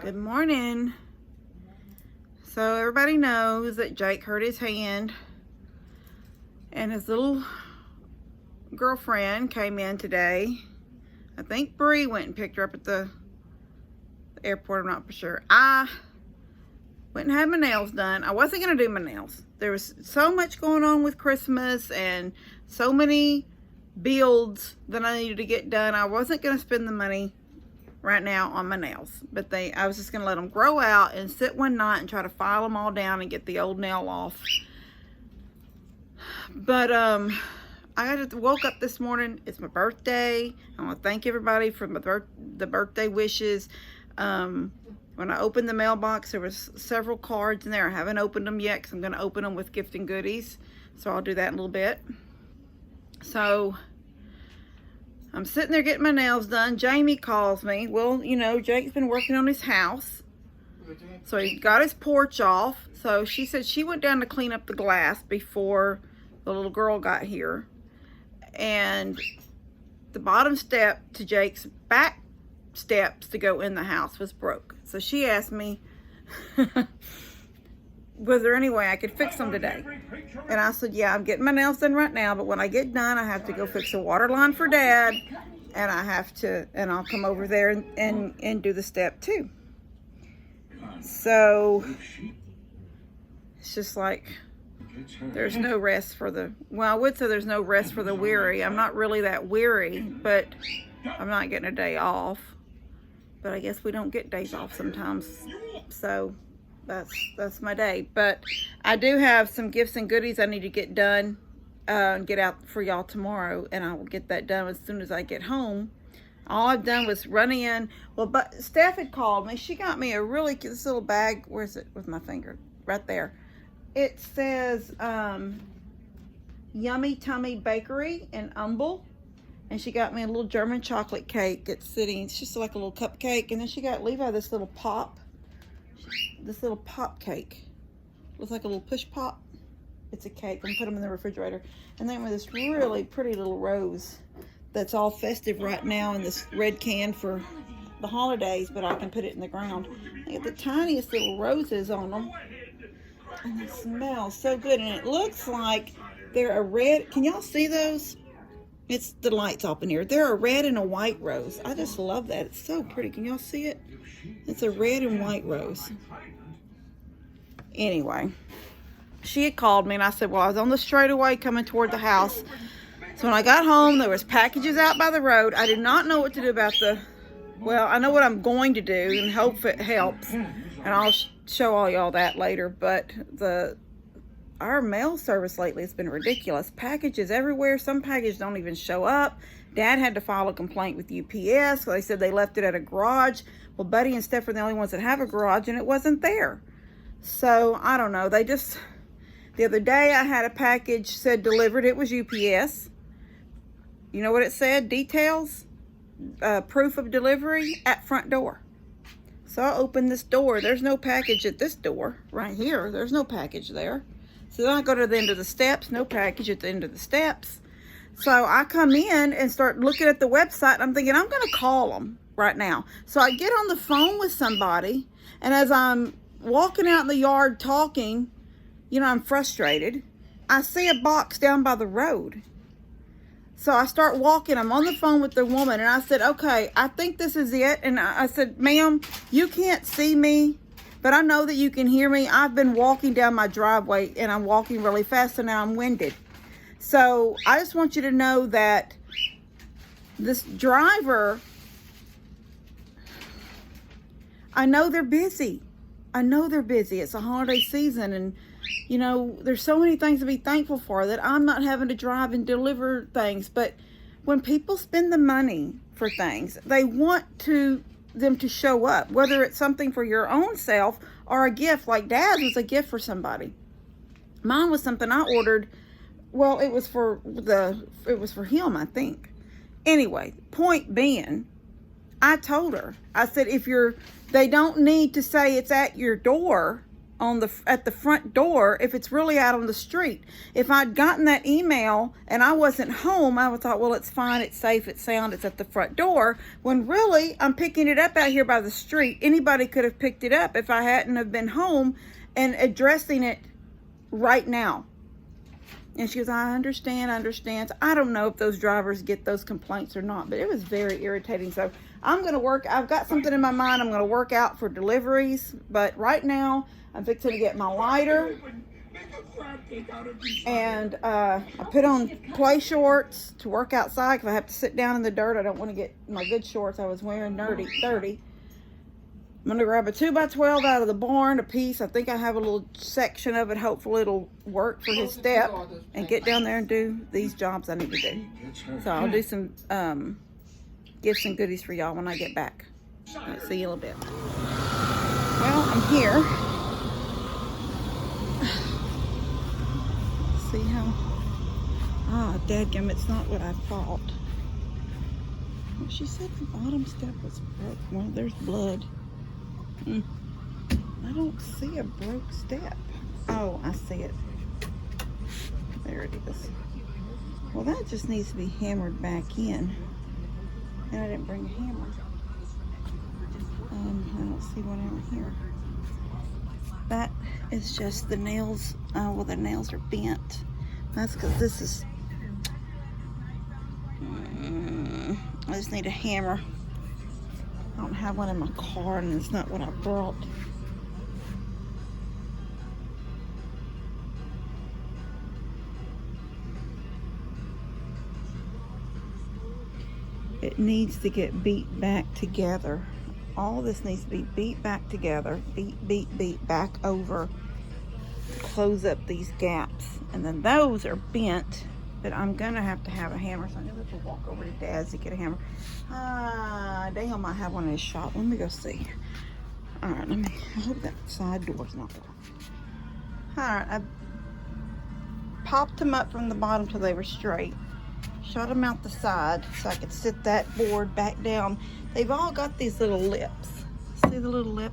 Good morning. So everybody knows that Jake hurt his hand and his little girlfriend came in today. I think Bree went and picked her up at the airport. I'm not for sure. I went and had my nails done. I wasn't going to do my nails. There was so much going on with Christmas and so many builds that I needed to get done. I wasn't going to spend the money right now on my nails, but I was just going to let them grow out and sit one night and try to file them all down and get the old nail off. But I woke up this morning. It's my birthday. I want to thank everybody for the birthday wishes. When I opened the mailbox, there was several cards in there. I haven't opened them yet because I'm going to open them with gift and goodies. So I'll do that in a little bit. So I'm sitting there getting my nails done. Jamie calls me. Well, you know, Jake's been working on his house. So he got his porch off. So she said she went down to clean up the glass before the little girl got here. And the bottom step to Jake's back steps to go in the house was broke. So she asked me, was there any way I could fix them today? And I said, yeah, I'm getting my nails done right now, but when I get done, I have to go fix a water line for Dad, and I'll come over there and do the step too. So it's just like, there's no rest for the, well, I would say there's no rest for the weary. I'm not really that weary, but I'm not getting a day off. But I guess we don't get days off sometimes. So that's my day. But I do have some gifts and goodies I need to get done and get out for y'all tomorrow, and I will get that done as soon as I get home. All I've done was run in. Well, but Steph had called me. She got me a really cute, this little bag. Where's it? With my finger right there. It says Yummy Tummy Bakery in Humble. And she got me a little German chocolate cake. It's just like a little cupcake. And then she got Levi this little pop cake. Looks like a little push pop. It's a cake. I'm gonna put them in the refrigerator. And then with this really pretty little rose that's all festive right now in this red can for the holidays, but I can put it in the ground. They got the tiniest little roses on them. And they smell so good. And it looks like they're a red. Can y'all see those? It's the lights up in here. They're a red and a white rose. I just love that. It's so pretty. Can y'all see it? It's a red and white rose. Anyway, she had called me and I said, well, I was on the straightaway coming toward the house. So when I got home, there was packages out by the road. I did not know what to do about well, I know what I'm going to do and hope it helps. And I'll show all y'all that later. But our mail service lately has been ridiculous. Packages everywhere. Some packages don't even show up. Dad had to file a complaint with UPS. So they said they left it at a garage. Well, Buddy and Steph are the only ones that have a garage, and it wasn't there. So I don't know. The other day I had a package said delivered. It was UPS. You know what it said? Details, proof of delivery at front door. So I opened this door. There's no package at this door right here. There's no package there. So then I go to the end of the steps, no package at the end of the steps. So I come in and start looking at the website. I'm thinking, I'm going to call them right now. So I get on the phone with somebody, and as I'm walking out in the yard talking, you know, I'm frustrated. I see a box down by the road. So I start walking. I'm on the phone with the woman, and I said, okay, I think this is it. And I said, ma'am, you can't see me, but I know that you can hear me. I've been walking down my driveway, and I'm walking really fast, and now I'm winded. So I just want you to know that this driver, I know they're busy. I know they're busy. It's a holiday season, and, you know, there's so many things to be thankful for that I'm not having to drive and deliver things. But when people spend the money for things, they want them to show up, whether it's something for your own self or a gift. Like Dad's was a gift for somebody. Mine was something I ordered. Well, it was for him, I think. Anyway, point being, I told her, I said, they don't need to say it's at your door at the front door if it's really out on the street. If I'd gotten that email and I wasn't home, I would thought, well, it's fine, it's safe, it's sound, it's at the front door, when really I'm picking it up out here by the street. Anybody could have picked it up if I hadn't have been home and addressing it right now. And she goes, I understand. So I don't know if those drivers get those complaints or not, but it was very irritating. So I'm going to work. I've got something in my mind I'm going to work out for deliveries. But right now, I'm fixing to get my lighter. And I put on play shorts to work outside because I have to sit down in the dirt. I don't want to get my good shorts I was wearing dirty. I'm going to grab a 2x12 out of the barn, a piece. I think I have a little section of it. Hopefully it'll work for his step. And get down there and do these jobs I need to do. So I'll do some gifts and goodies for y'all when I get back. All right, see you in a little bit. Well, I'm here. See how... dadgum, it's not what I thought. Well, she said the bottom step was broke. Well, there's blood. I don't see a broke step. Oh, I see it. There it is. Well, that just needs to be hammered back in. And I didn't bring a hammer. I don't see one over here. That is just the nails. Well, the nails are bent. That's because this is... I just need a hammer. I don't have one in my car, and it's not what I brought. It needs to get beat back together. All this needs to be beat back together. Beat back over to close up these gaps. And then those are bent. But I'm gonna have to have a hammer, so I'm gonna have to walk over to Dad's to get a hammer. Dale might have one in his shop. Let me go see. All right, I hope that side door's not locked. All right, I popped them up from the bottom till they were straight. Shot them out the side so I could sit that board back down. They've all got these little lips. See the little lip?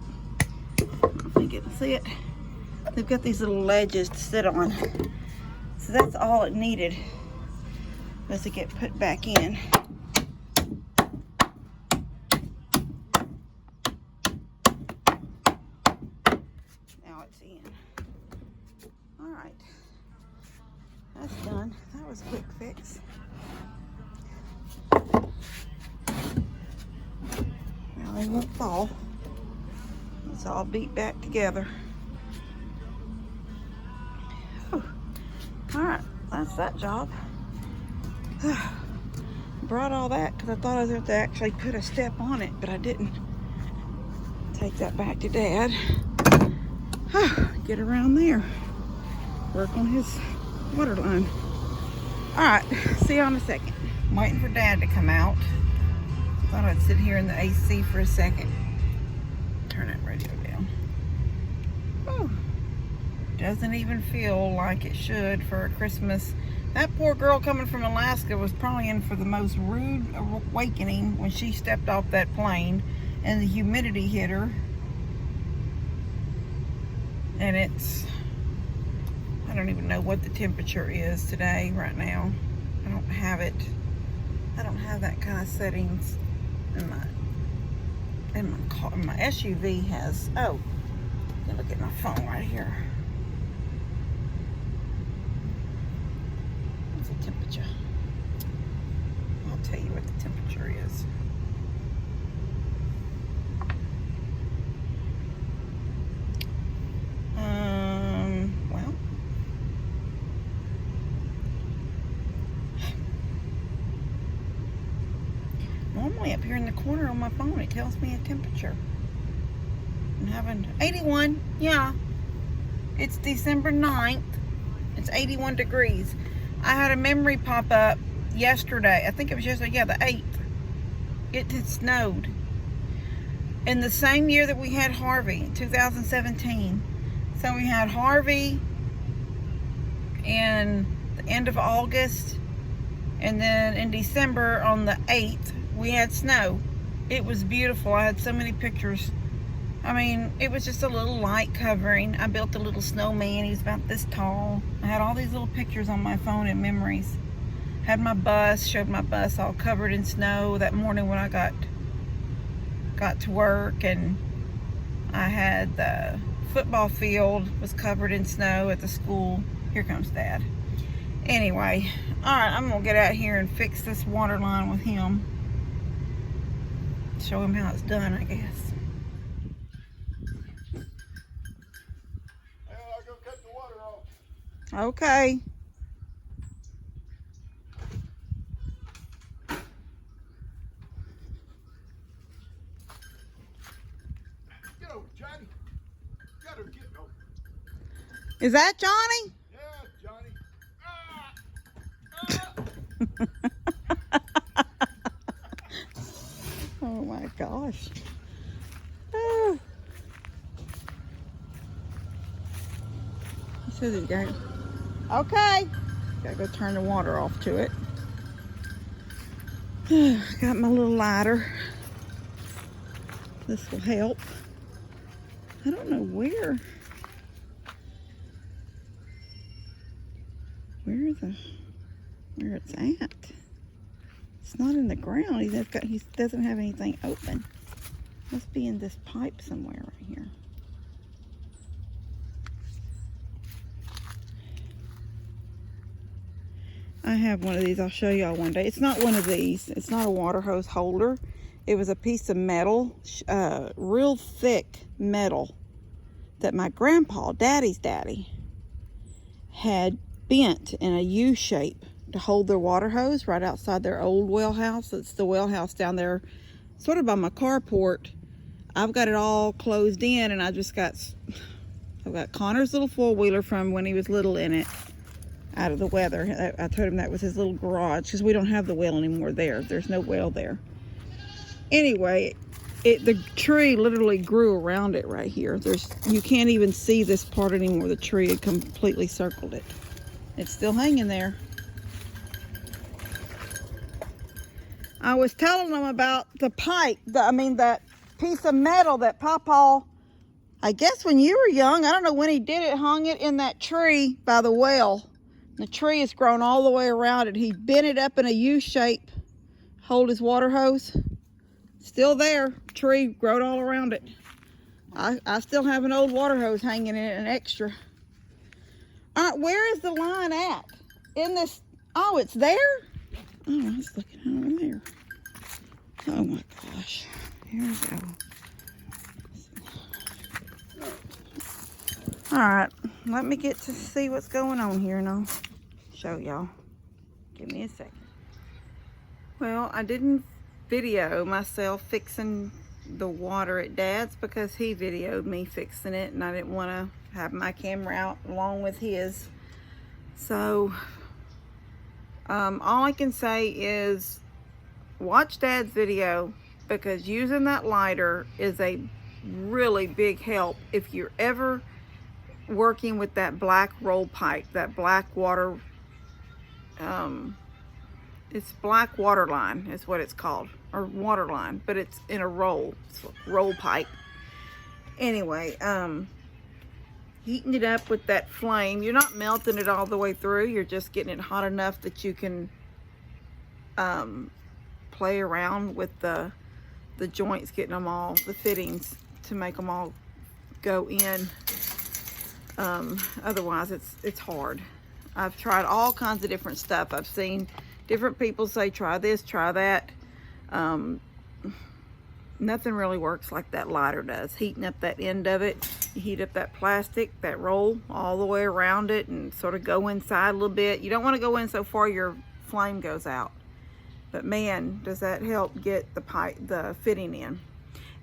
I don't know if you can see it. They've got these little ledges to sit on. So that's all it needed was to get put back in. Now it's in. All right, that's done. That was a quick fix. Now they won't fall. It's all beat back together. Whew. All right, that's that job. Brought all that because I thought I was going to actually put a step on it, but I didn't. Take that back to Dad. Get around there. Work on his water line. All right, see you in a second. I'm waiting for Dad to come out. Thought I'd sit here in the AC for a second. Turn that radio down. Whew. Doesn't even feel like it should for a Christmas. That poor girl coming from Alaska was probably in for the most rude awakening when she stepped off that plane and the humidity hit her. And it's, I don't even know what the temperature is today, right now. I don't have it. I don't have that kind of settings in my car. My SUV has, oh, look at my phone right here. Temperature. I'll tell you what the temperature is. Well, normally up here in the corner on my phone it tells me a temperature. I'm having 81. Yeah, it's December 9th. It's 81 degrees. I had a memory pop up yesterday. I think it was yesterday. Yeah, the 8th. It had snowed. In the same year that we had Harvey, 2017. So we had Harvey in the end of August. And then in December on the 8th, we had snow. It was beautiful. I had so many pictures I mean, it was just a little light covering. I built a little snowman. He's about this tall. I had all these little pictures on my phone and memories. Had my bus, showed my bus all covered in snow that morning when I got to work, and I had the football field was covered in snow at the school. Here comes Dad. Anyway, all right, I'm gonna get out here and fix this water line with him. Show him how it's done, I guess. I'll go cut the water off. Okay. Get over, Johnny. Get over, get over. Is that Johnny? Yeah, Johnny. Oh my gosh. Oh. He says he's going. Okay. Gotta go turn the water off to it. Got my little lighter. This will help. I don't know where it's at. It's not in the ground. He doesn't have anything open. Must be in this pipe somewhere right here. I have one of these. I'll show y'all one day. It's not one of these. It's not a water hose holder. It was a piece of metal, real thick metal, that my grandpa, Daddy's daddy, had bent in a U shape to hold their water hose right outside their old well house. It's the well house down there, sort of by my carport. I've got it all closed in, and I've got Connor's little four-wheeler from when he was little in it, out of the weather. I told him that was his little garage, because we don't have the well anymore there. There's no well there. Anyway, the tree literally grew around it right here. You can't even see this part anymore. The tree had completely circled it. It's still hanging there. I was telling them about the pipe, that piece of metal that Pawpaw, I guess when you were young, I don't know when he did it, hung it in that tree by the well. The tree has grown all the way around it. He bent it up in a U shape, hold his water hose. Still there. Tree growed all around it. I still have an old water hose hanging in it, an extra. Where is the line at? In this, oh, it's there? Oh, I was looking over there. Oh my gosh. Here we go. All right, let me get to see what's going on here, and I'll show y'all. Give me a second. Well, I didn't video myself fixing the water at Dad's because he videoed me fixing it, and I didn't want to have my camera out along with his. So all I can say is watch Dad's video, because using that lighter is a really big help if you're ever working with that black roll pipe, that black water, it's black water line is what it's called, or water line, but it's in a roll. It's a roll pipe. Anyway, heating it up with that flame. You're not melting it all the way through. You're just getting it hot enough that you can play around with the joints, getting them all, the fittings, to make them all go in. Otherwise it's hard. I've tried all kinds of different stuff. I've seen different people say try this, try that. Nothing really works like that lighter does. Heating up that end of it, you heat up that plastic, that roll, all the way around it, and sort of go inside a little bit. You don't want to go in so far your flame goes out, but man, does that help get the fitting in.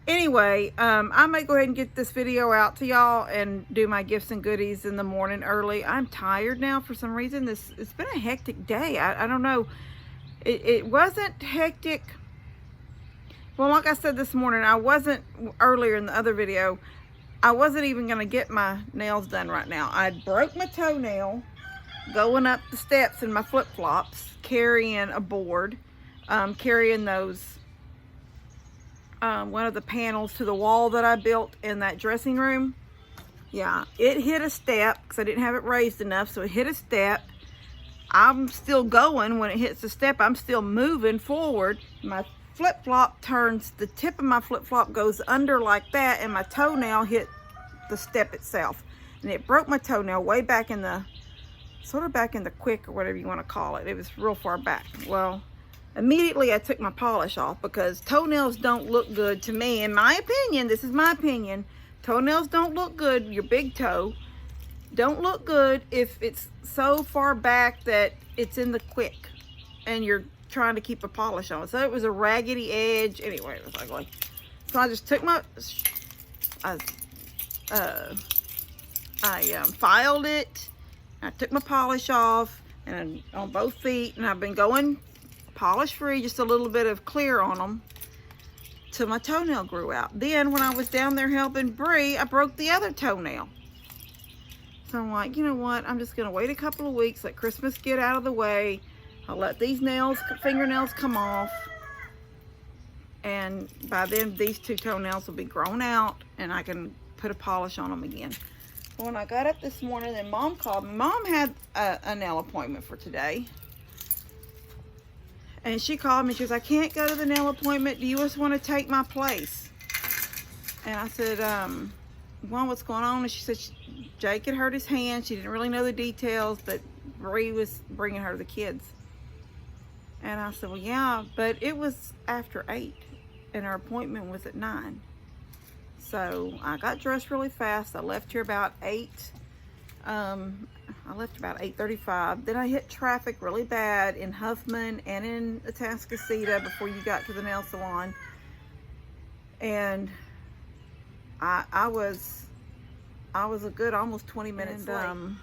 Anyway, I may go ahead and get this video out to y'all and do my gifts and goodies in the morning early. I'm tired now for some reason. It's been a hectic day. I don't know. It wasn't hectic. Well, like I said this morning, I wasn't, earlier in the other video, I wasn't even going to get my nails done right now. I broke my toenail going up the steps in my flip-flops, carrying a board, carrying those one of the panels to the wall that I built in that dressing room. Yeah, it hit a step because I didn't have it raised enough, so it hit a step. I'm still going. When it hits the step, I'm still moving forward. My flip-flop turns, the tip of my flip-flop goes under like that, and my toenail hit the step itself. And it broke my toenail way back in the, sort of back in the quick or whatever you want to call it. It was real far back. Well, immediately I took my polish off because toenails don't look good to me. In my opinion, this is my opinion, toenails don't look good, your big toe, don't look good if it's so far back that it's in the quick and you're trying to keep a polish on. So it was a raggedy edge. Anyway, it was ugly. So I just took my, I filed it. I took my polish off and on both feet, and I've been going polish free, just a little bit of clear on them till my toenail grew out. Then when I was down there helping Bree, I broke the other toenail. So I'm like, you know what? I'm just gonna wait a couple of weeks, let Christmas get out of the way. I'll let these fingernails come off. And by then, these two toenails will be grown out and I can put a polish on them again. When I got up this morning and Mom called me, Mom had a nail appointment for today. And she called me, she goes, I can't go to the nail appointment. Do you just want to take my place? And I said, Mom, what's going on? And she said, Jake had hurt his hand. She didn't really know the details, but Bree was bringing her the kids. And I said, well, yeah, but it was after 8 and our appointment was at 9. So I got dressed really fast. I left here about 8. I left about 8:35. Then I hit traffic really bad in Huffman and in Atascocita before you got to the nail salon. And I was a good almost 20 minutes late.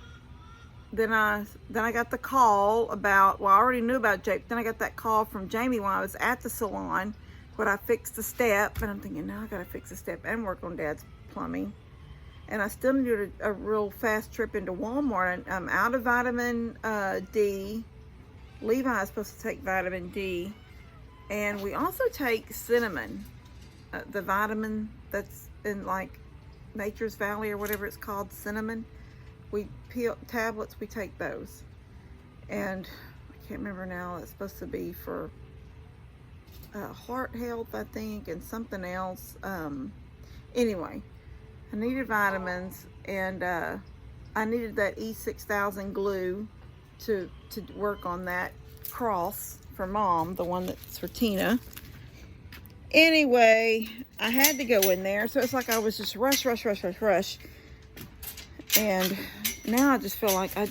Then I got the call about, well, I already knew about Jake. Then I got that call from Jamie when I was at the salon, when I fixed the step. And I'm thinking, now I gotta fix the step and work on Dad's plumbing. And I still needed a real fast trip into Walmart. And I'm out of vitamin D. Levi is supposed to take vitamin D. And we also take cinnamon, the vitamin that's in like Nature's Valley or whatever it's called, cinnamon. We peel tablets, we take those. And I can't remember now, it's supposed to be for heart health, I think, and something else. Anyway, I needed vitamins, and I needed that E6000 glue to work on that cross for Mom, the one that's for Tina. Anyway, I had to go in there, so it's like I was just rush. And now I just feel like I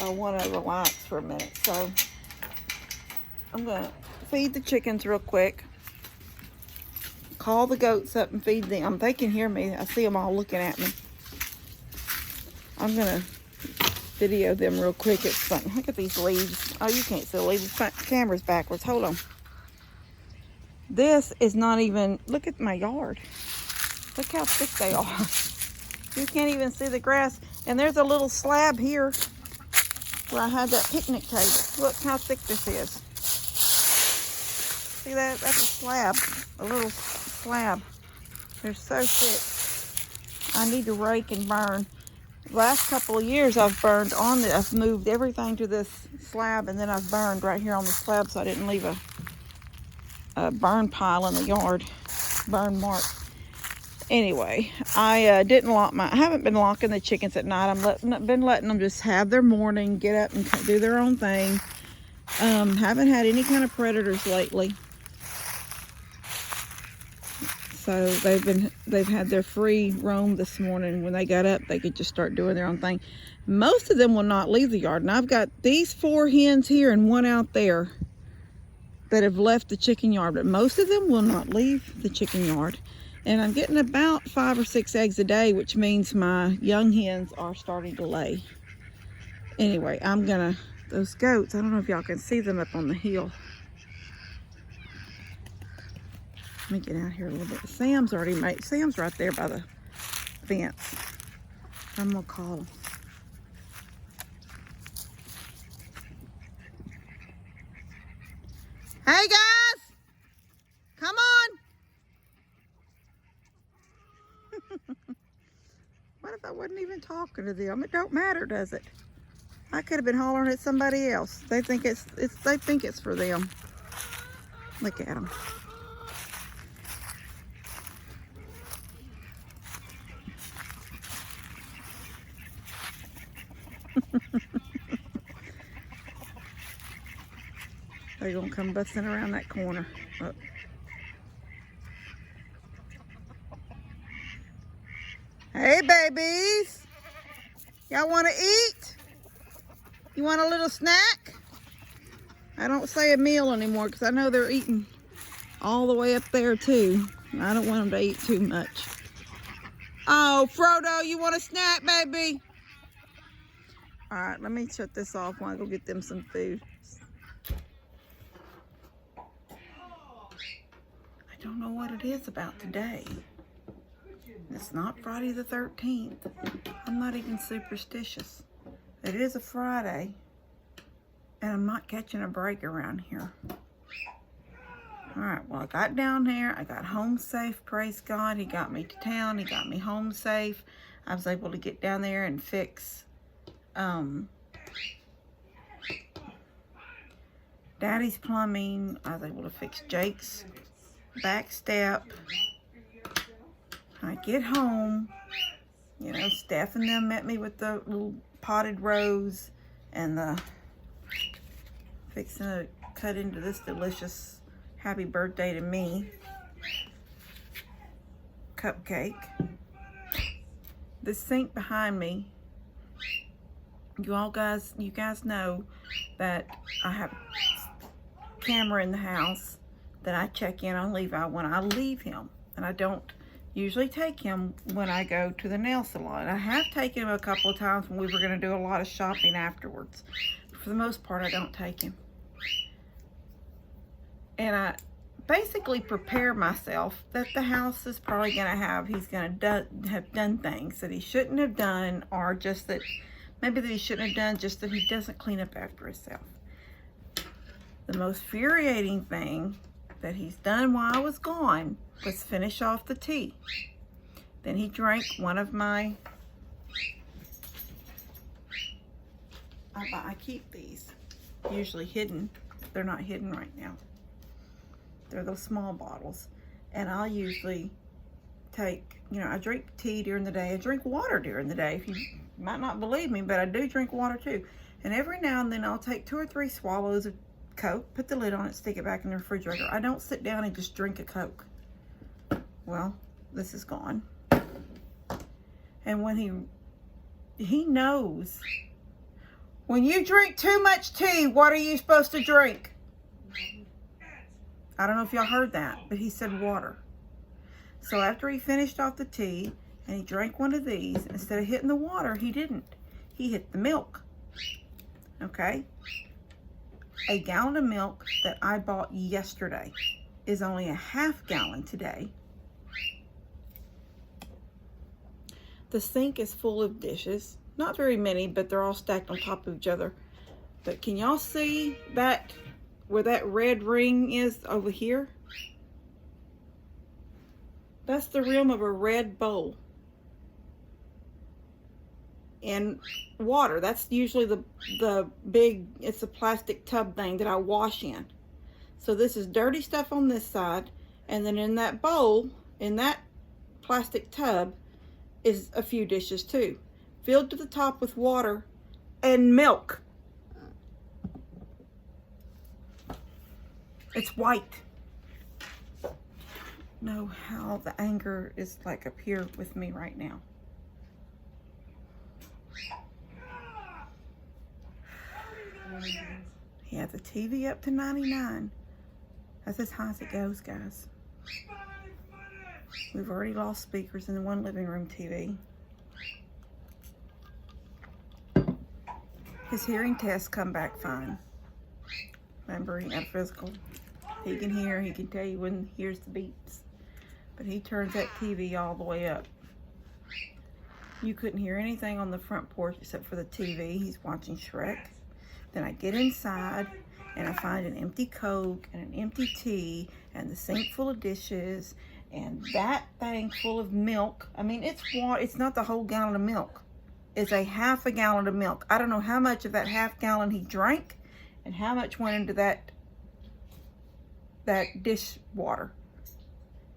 want to relax for a minute. So I'm going to feed the chickens real quick. Call the goats up and feed them. They can hear me. I see them all looking at me. I'm going to video them real quick. It's fun. Look at these leaves. Oh, you can't see the leaves. The camera's backwards. Hold on. This is not even, look at my yard. Look how thick they are. You can't even see the grass. And there's a little slab here where I had that picnic table. Look how thick this is. See that? That's a slab. A little slab. They're so thick. I need to rake and burn. The last couple of years I've burned on this. I've moved everything to this slab, and then I've burned right here on the slab so I didn't leave a burn pile in the yard. Burn mark. Anyway, I haven't been locking the chickens at night. Been letting them just have their morning, get up and do their own thing. Haven't had any kind of predators lately. So they've had their free roam this morning. When they got up, they could just start doing their own thing. Most of them will not leave the yard. And I've got these 4 hens here and 1 out there that have left the chicken yard, but most of them will not leave the chicken yard. And I'm getting about 5 or 6 eggs a day, which means my young hens are starting to lay. Anyway, those goats, I don't know if y'all can see them up on the hill. Let me get out here a little bit. Sam's right there by the fence. I'm gonna call them. Hey guys, come on. What if I wasn't even talking to them? It don't matter, does it? I could have been hollering at somebody else. They think it's for them. Look at them. They're gonna come busting around that corner. Oh. Hey, babies. Y'all want to eat? You want a little snack? I don't say a meal anymore because I know they're eating all the way up there too. I don't want them to eat too much. Oh, Frodo, you want a snack, baby? All right, let me shut this off while I go get them some food. I don't know what it is about today. It's not Friday the 13th. I'm not even superstitious. It is a Friday, and I'm not catching a break around here. All right, well, I got down there. I got home safe, praise God. He got me to town. He got me home safe. I was able to get down there and fix Daddy's plumbing. I was able to fix Jake's back step. I get home, you know, Steph and them met me with the little potted rose and the fixing to cut into this delicious happy birthday to me cupcake. The sink behind me, you guys know that I have a camera in the house that I check in on Levi when I leave him, and I don't usually take him when I go to the nail salon. I have taken him a couple of times when we were going to do a lot of shopping afterwards. For the most part, I don't take him. And I basically prepare myself that the house is probably going to he's going to have done things that he shouldn't have done, or just that maybe that he shouldn't have done, just that he doesn't clean up after himself. The most infuriating thing that he's done while I was gone was finish off the tea. Then he drank one of my, I keep these usually hidden. They're not hidden right now. They're those small bottles. And I'll usually take, you know, I drink tea during the day. I drink water during the day. If you might not believe me, but I do drink water too. And every now and then I'll take 2 or 3 swallows of Coke, put the lid on it, stick it back in the refrigerator. I don't sit down and just drink a Coke. Well, this is gone. And when he knows, when you drink too much tea, what are you supposed to drink? I don't know if y'all heard that, but he said water. So after he finished off the tea and he drank one of these, instead of hitting the water, he didn't. He hit the milk. Okay? A gallon of milk that I bought yesterday is only a half gallon today. The sink is full of dishes. Not very many, but they're all stacked on top of each other. But can y'all see that, where that red ring is over here? That's the rim of a red bowl. And water, that's usually the big, it's a plastic tub thing that I wash in. So this is dirty stuff on this side, and then in that bowl, in that plastic tub, is a few dishes too, filled to the top with water and milk. It's white. Know how the anger is like up here with me right now. He had the TV up to 99. That's as high as it goes, guys. We've already lost speakers in the one living room TV. His hearing tests come back fine. Remember, he had physical. He can hear, he can tell you when he hears the beeps. But he turns that TV all the way up. You couldn't hear anything on the front porch except for the TV. He's watching Shrek. Then I get inside and I find an empty Coke and an empty tea and the sink full of dishes And that thing full of milk, I mean, it's water, it's not the whole gallon of milk. It's a half a gallon of milk. I don't know how much of that half gallon he drank and how much went into that dish water.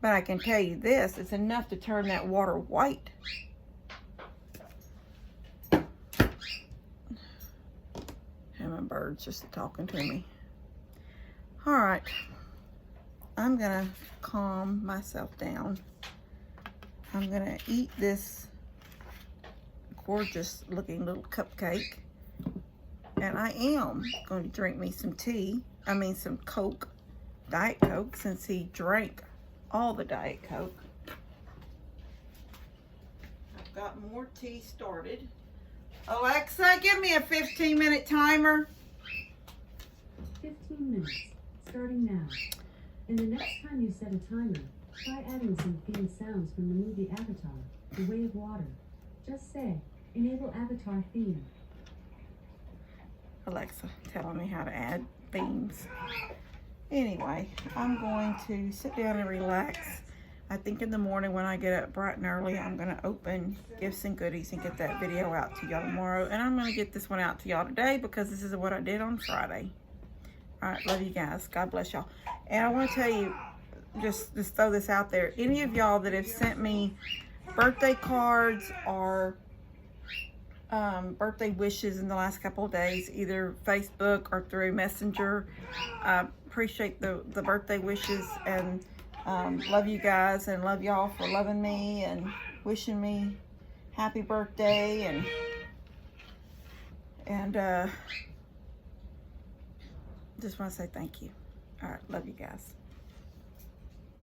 But I can tell you this, it's enough to turn that water white. And my bird's just talking to me. All right, I'm gonna calm myself down. I'm gonna eat this gorgeous looking little cupcake. And I am going to drink me some tea. I mean some Coke, Diet Coke, since he drank all the Diet Coke. I've got more tea started. Alexa, give me a 15-minute timer. 15 minutes, starting now. And the next time you set a timer, try adding some theme sounds from the movie Avatar, The Way of Water. Just say, enable Avatar theme. Alexa telling me how to add themes. Anyway, I'm going to sit down and relax. I think in the morning when I get up bright and early, I'm going to open gifts and goodies and get that video out to y'all tomorrow. And I'm going to get this one out to y'all today because this is what I did on Friday. All right, love you guys. God bless y'all. And I want to tell you, just throw this out there. Any of y'all that have sent me birthday cards or birthday wishes in the last couple of days, either Facebook or through Messenger, appreciate the birthday wishes, and love you guys and love y'all for loving me and wishing me happy birthday, and just want to say thank you. All right, love you guys.